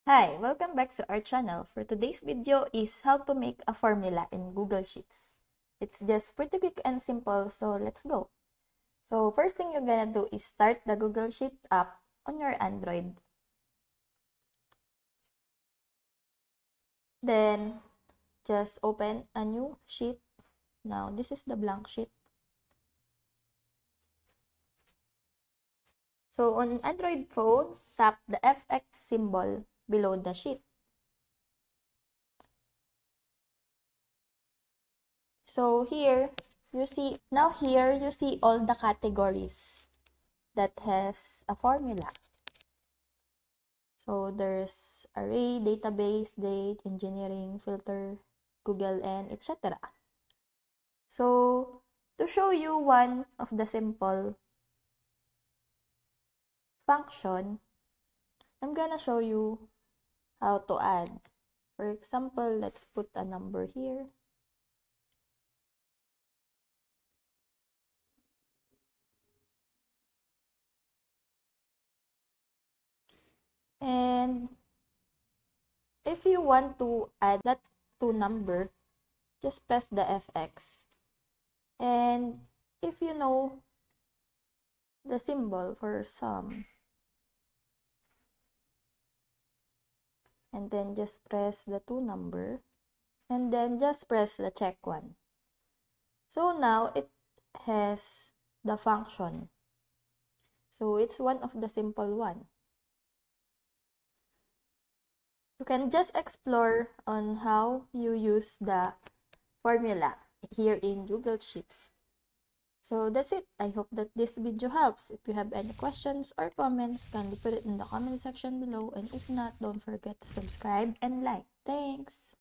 Hi, welcome back to our channel. For today's video is how to make a formula in Google Sheets. It's just pretty quick and simple, so let's go. So first thing you're gonna do is start the Google Sheet app on your Android. Then just open a new sheet. Now this is the blank sheet. So on Android phone, tap the FX symbol below the sheet. So here you see all the categories that has a formula. So there's array, database, date, engineering, filter, Google, and etc. So to show you one of the simple function, I'm gonna show you how to add. For example, let's put a number here. And if you want to add that to number, just press the FX. And if you know the symbol for sum, and then just press the to number, and then just press the check one. So now it has the function. So it's one of the simple one. You can just explore on how you use the formula here in Google Sheets. So that's it. I hope that this video helps. If you have any questions or comments, kindly put it in the comment section below. And if not, don't forget to subscribe and like. Thanks!